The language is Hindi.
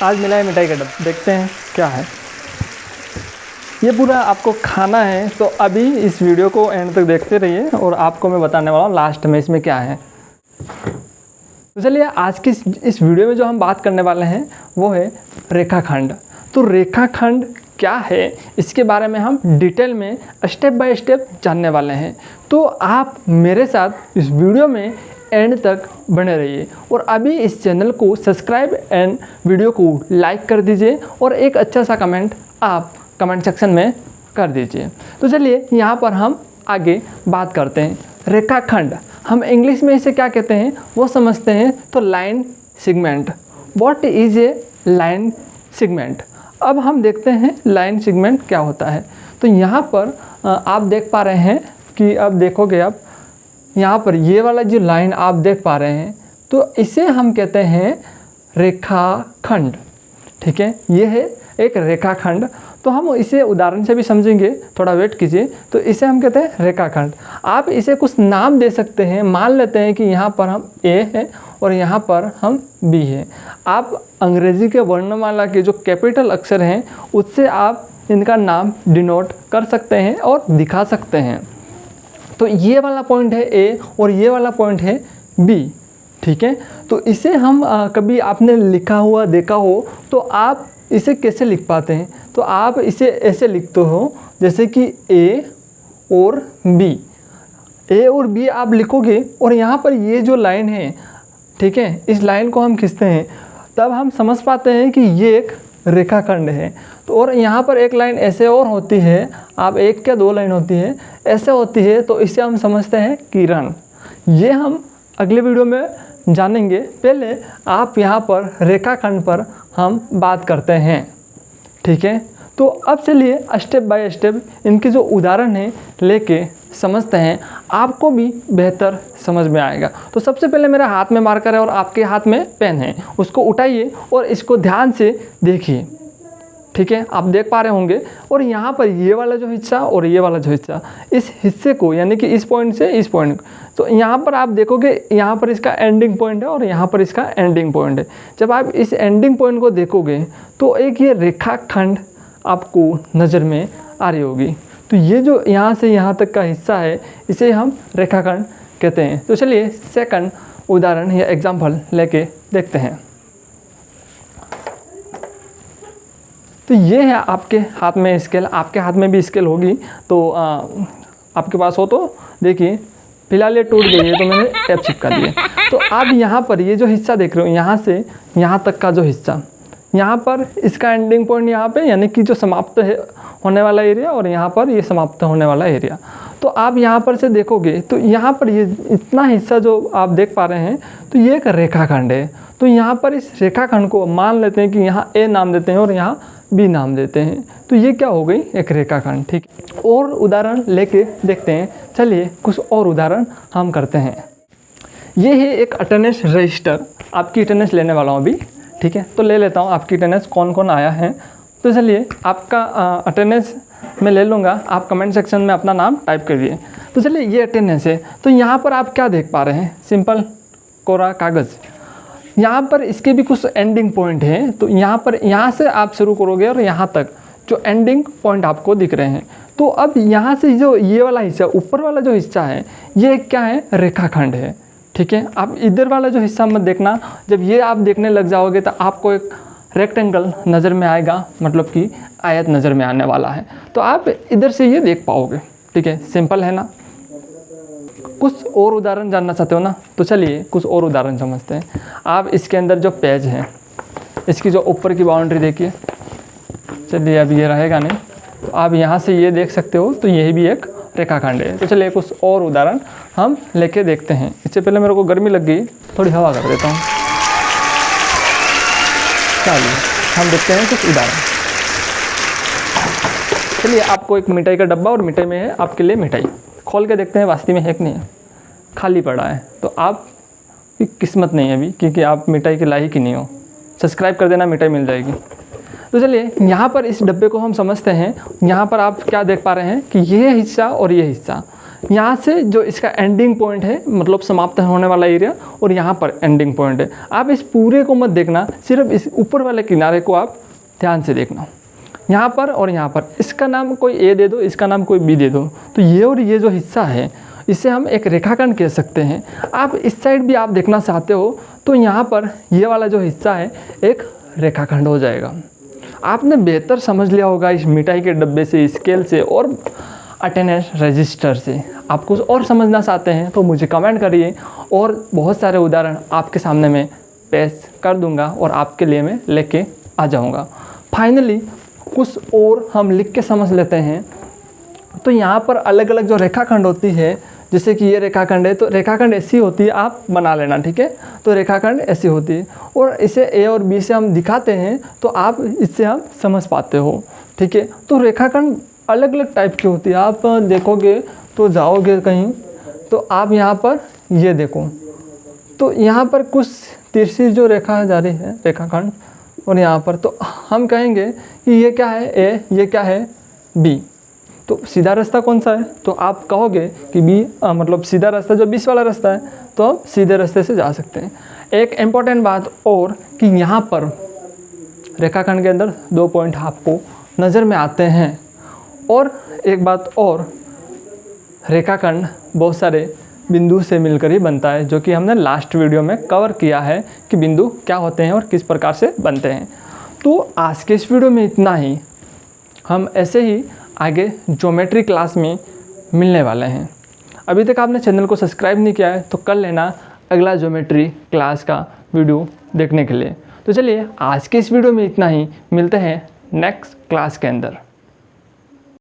आज मिला है मिठाई का डब्बा, देखते हैं क्या है। ये पूरा आपको खाना है, तो अभी इस वीडियो को एंड तक देखते रहिए और आपको मैं बताने वाला हूँ लास्ट में इसमें क्या है। तो चलिए आज की इस वीडियो में जो हम बात करने वाले हैं वो है रेखाखंड। तो रेखाखंड क्या है इसके बारे में हम डिटेल में स्टेप बाय स्टेप जानने वाले हैं। तो आप मेरे साथ इस वीडियो में एंड तक बने रहिए और अभी इस चैनल को सब्सक्राइब एंड वीडियो को लाइक कर दीजिए और एक अच्छा सा कमेंट आप कमेंट सेक्शन में कर दीजिए। तो चलिए यहाँ पर हम आगे बात करते हैं। रेखाखंड हम इंग्लिश में इसे क्या कहते हैं वो समझते हैं। तो line segment, what is a line segment. अब हम देखते हैं लाइन सेगमेंट क्या होता है। तो यहाँ पर आप देख पा रहे हैं कि अब देखोगे आप यहाँ पर ये वाला जो लाइन आप देख पा रहे हैं तो इसे हम कहते हैं रेखाखंड। ठीक है, ये है एक रेखाखंड। तो हम इसे उदाहरण से भी समझेंगे, थोड़ा वेट कीजिए। तो इसे हम कहते हैं रेखाखंड। आप इसे कुछ नाम दे सकते हैं। मान लेते हैं कि यहाँ पर हम ए है और यहाँ पर हम बी है। आप अंग्रेजी के वर्णमाला के जो कैपिटल अक्षर हैं उससे आप इनका नाम डिनोट कर सकते हैं और दिखा सकते हैं। तो ये वाला पॉइंट है ए और ये वाला पॉइंट है बी। ठीक है, तो इसे हम कभी आपने लिखा हुआ देखा हो तो आप इसे कैसे लिख पाते हैं। तो आप इसे ऐसे लिखते हो जैसे कि ए और बी। ए और बी आप लिखोगे और यहाँ पर ये जो लाइन है, ठीक है, इस लाइन को हम खींचते हैं तब हम समझ पाते हैं कि ये एक रेखाखंड है। तो और यहाँ पर एक लाइन ऐसे और होती है, आप एक क्या दो लाइन होती है ऐसे होती है, तो इसे हम समझते हैं किरण। ये हम अगले वीडियो में जानेंगे। पहले आप यहाँ पर रेखाखंड पर हम बात करते हैं। ठीक है, तो अब चलिए स्टेप बाय स्टेप इनके जो उदाहरण हैं लेके समझते हैं, आपको भी बेहतर समझ में आएगा। तो सबसे पहले मेरे हाथ में मार्कर है और आपके हाथ में पेन है, उसको उठाइए और इसको ध्यान से देखिए। ठीक है, आप देख पा रहे होंगे। और यहाँ पर ये वाला जो हिस्सा और ये वाला जो हिस्सा, इस हिस्से को यानी कि इस पॉइंट से इस पॉइंट, तो यहाँ पर आप देखोगे यहाँ पर इसका एंडिंग पॉइंट है और यहाँ पर इसका एंडिंग पॉइंट है। जब आप इस एंडिंग पॉइंट को देखोगे तो एक ये रेखाखंड आपको नज़र में आ रही होगी। तो ये जो यहाँ से यहाँ तक का हिस्सा है इसे हम रेखाखंड कहते हैं। तो चलिए सेकंड उदाहरण या एग्जाम्पल लेके देखते हैं। तो ये है आपके हाथ में स्केल, आपके हाथ में भी स्केल होगी तो आपके पास हो तो देखिए। फिलहाल ये टूट गई है तो मैंने टेप चिपका दिया। तो आप यहाँ पर ये जो हिस्सा देख रहे हो, यहाँ से यहाँ तक का जो हिस्सा, यहाँ पर इसका एंडिंग पॉइंट यहाँ पे यानी कि जो समाप्त है होने वाला एरिया और यहाँ पर ये समाप्त होने वाला एरिया। तो आप यहाँ पर से देखोगे तो यहाँ पर ये इतना हिस्सा जो आप देख पा रहे हैं तो ये एक रेखाखंड है। तो यहाँ पर इस रेखाखंड को मान लेते हैं कि यहाँ ए नाम देते हैं और यहाँ बी नाम देते हैं। तो ये क्या हो गई, एक रेखाखंड। ठीक है, और उदाहरण लेके देखते हैं। चलिए कुछ और उदाहरण हम करते हैं। ये है एक अटेंडेंस रजिस्टर, आपकी अटेंडेंस लेने वाला हूँ अभी। ठीक है, तो ले लेता हूँ आपकी अटेंडेंस कौन कौन आया है। तो चलिए आपका अटेंडेंस मैं ले लूँगा, आप कमेंट सेक्शन में अपना नाम टाइप करिए। तो चलिए ये अटेंडेंस है। तो यहाँ पर आप क्या देख पा रहे हैं, सिंपल कोरा कागज़। यहाँ पर इसके भी कुछ एंडिंग पॉइंट हैं। तो यहाँ पर यहाँ से आप शुरू करोगे और यहाँ तक जो एंडिंग पॉइंट आपको दिख रहे हैं। तो अब यहाँ से जो ये वाला हिस्सा, ऊपर वाला जो हिस्सा है, ये क्या है, रेखाखंड है। ठीक है, आप इधर वाला जो हिस्सा मत देखना। जब ये आप देखने लग जाओगे तो आपको एक रेक्टेंगल नज़र में आएगा, मतलब कि आयत नज़र में आने वाला है। तो आप इधर से ये देख पाओगे। ठीक है, सिंपल है ना। कुछ और उदाहरण जानना चाहते हो ना, तो चलिए कुछ और उदाहरण समझते हैं। आप इसके अंदर जो पेज है, इसकी जो ऊपर की बाउंड्री देखिए। चलिए अब ये रहेगा नहीं, तो आप यहाँ से ये देख सकते हो। तो यही भी एक रेखाखंड है। तो चलिए कुछ और उदाहरण हम लेके देखते हैं। इससे पहले मेरे को गर्मी लग गई, थोड़ी हवा कर देता हूँ। चलिए हम देखते हैं कुछ उदाहरण। चलिए आपको एक मिठाई का डब्बा और मिठाई में है आपके लिए मिठाई, खोल के देखते हैं वास्तव में है कि नहीं है। खाली पड़ा है, तो आपकी किस्मत नहीं है अभी, क्योंकि आप मिठाई के लायक ही नहीं हो। सब्सक्राइब कर देना, मिठाई मिल जाएगी। तो चलिए यहाँ पर इस डब्बे को हम समझते हैं। यहाँ पर आप क्या देख पा रहे हैं कि ये हिस्सा और ये हिस्सा, यहाँ से जो इसका एंडिंग पॉइंट है, मतलब समाप्त होने वाला एरिया, और यहाँ पर एंडिंग पॉइंट है। आप इस पूरे को मत देखना, सिर्फ इस ऊपर वाले किनारे को आप ध्यान से देखना, यहाँ पर और यहाँ पर। इसका नाम कोई ए दे दो, इसका नाम कोई बी दे दो। तो ये और ये जो हिस्सा है इसे हम एक रेखाखंड कह सकते हैं। आप इस साइड भी आप देखना चाहते हो तो यहाँ पर ये वाला जो हिस्सा है एक रेखाखंड हो जाएगा। आपने बेहतर समझ लिया होगा इस मिठाई के डब्बे से, स्केल से और अटेंडेंस रजिस्टर से। आप कुछ और समझना चाहते हैं तो मुझे कमेंट करिए, और बहुत सारे उदाहरण आपके सामने मैं पेश कर दूंगा और आपके लिए मैं लेके आ जाऊंगा। फाइनली कुछ और हम लिख के समझ लेते हैं। तो यहाँ पर अलग अलग जो रेखाखंड होती है, जैसे कि ये रेखाखंड है, तो रेखाखंड ऐसी होती है, आप बना लेना, ठीक है। तो रेखाखंड ऐसी होती है, और इसे ए और बी से हम दिखाते हैं तो आप इससे हम समझ पाते हो, ठीक है। तो रेखाखंड अलग अलग टाइप की होती है। आप देखोगे तो जाओगे कहीं तो आप यहाँ पर ये देखो, तो यहाँ पर कुछ तिरछी जो रेखा जा रही है रेखाखंड, और यहाँ पर तो हम कहेंगे कि ये क्या है ए, ये क्या है बी। तो सीधा रास्ता कौन सा है, तो आप कहोगे कि बी, मतलब सीधा रास्ता जो बीच वाला रास्ता है, तो हम सीधे रास्ते से जा सकते हैं। एक इम्पॉर्टेंट बात और कि यहाँ पर रेखाखंड के अंदर 2 पॉइंट आपको नज़र में आते हैं। और एक बात और, रेखाखंड बहुत सारे बिंदु से मिलकर ही बनता है, जो कि हमने लास्ट वीडियो में कवर किया है कि बिंदु क्या होते हैं और किस प्रकार से बनते हैं। तो आज के इस वीडियो में इतना ही। हम ऐसे ही आगे ज्योमेट्री क्लास में मिलने वाले हैं। अभी तक आपने चैनल को सब्सक्राइब नहीं किया है तो कर लेना अगला ज्योमेट्री क्लास का वीडियो देखने के लिए। तो चलिए आज के इस वीडियो में इतना ही, मिलते हैं नेक्स्ट क्लास के अंदर।